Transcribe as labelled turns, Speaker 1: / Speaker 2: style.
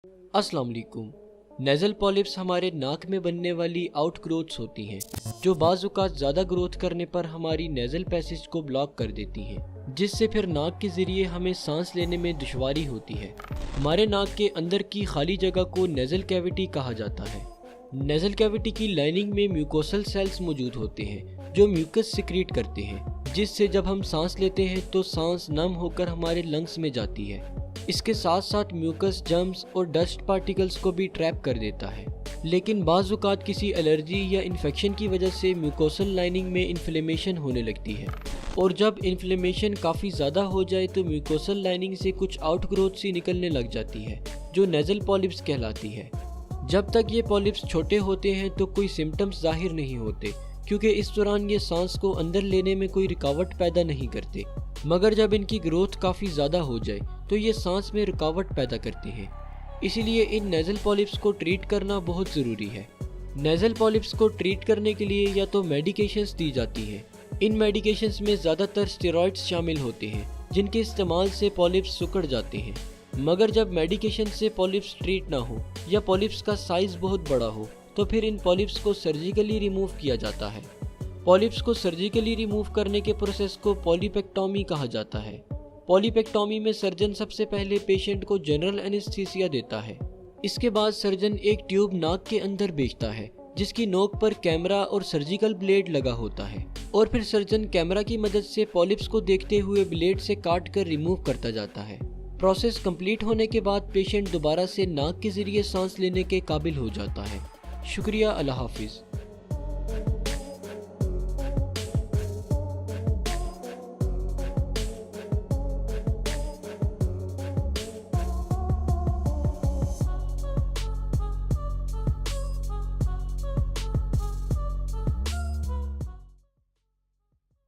Speaker 1: अस्सलाम वालेकुम। Nasal polyps हमारे नाक में बनने वाली आउटग्रोथ्स होती हैं जो बाज़ औक़ात ज़्यादा ग्रोथ करने पर हमारी नेज़ल पैसेज को ब्लॉक कर देती हैं, जिससे फिर नाक के ज़रिए हमें सांस लेने में दुश्वारी होती है। हमारे नाक के अंदर की खाली जगह को नेज़ल कैविटी कहा जाता है। नेज़ल कैविटी की लाइनिंग में म्यूकोसल सेल्स मौजूद होते हैं जो म्यूकस सिक्रीट करते हैं, जिससे जब हम सांस लेते हैं तो सांस नम होकर हमारे लंग्स में जाती है। इसके साथ साथ म्यूकस जर्म्स और डस्ट पार्टिकल्स को भी ट्रैप कर देता है। लेकिन बाज़ औक़ात किसी एलर्जी या इन्फेक्शन की वजह से म्यूकोसल लाइनिंग में इन्फ्लेमेशन होने लगती है, और जब इन्फ्लेमेशन काफ़ी ज़्यादा हो जाए तो म्यूकोसल लाइनिंग से कुछ आउटग्रोथ सी निकलने लग जाती है जो नेज़ल पॉलिप्स कहलाती है। जब तक ये पॉलिप्स छोटे होते हैं तो कोई सिम्टम्स ज़ाहिर नहीं होते, क्योंकि इस दौरान ये सांस को अंदर लेने में कोई रुकावट पैदा नहीं करते। मगर जब इनकी ग्रोथ काफ़ी ज़्यादा हो जाए तो ये सांस में रुकावट पैदा करती हैं। इसीलिए इन नेज़ल पॉलिप्स को ट्रीट करना बहुत ज़रूरी है। नेज़ल पॉलिप्स को ट्रीट करने के लिए या तो मेडिकेशंस दी जाती हैं। इन मेडिकेशंस में ज़्यादातर स्टेरॉइड्स शामिल होते हैं जिनके इस्तेमाल से पॉलिप्स सिकुड़ जाते हैं। मगर जब मेडिकेशन से पॉलिप्स ट्रीट ना हो या पॉलिप्स का साइज़ बहुत बड़ा हो तो फिर इन पॉलिप्स को सर्जिकली रिमूव किया जाता है। पॉलिप्स को सर्जिकली रिमूव करने के प्रोसेस को पॉलीपेक्टोमी कहा जाता है। पॉलीपेक्टोमी में सर्जन सबसे पहले पेशेंट को जनरल एनेस्थीसिया देता है। इसके बाद सर्जन एक ट्यूब नाक के अंदर भेजता है जिसकी नोक पर कैमरा और सर्जिकल ब्लेड लगा होता है, और फिर सर्जन कैमरा की मदद से पॉलिप्स को देखते हुए ब्लेड से काट कर रिमूव करता जाता है। प्रोसेस कंप्लीट होने के बाद पेशेंट दोबारा से नाक के जरिए सांस लेने के काबिल हो जाता है। शुक्रिया, अल्लाह हाफिज़।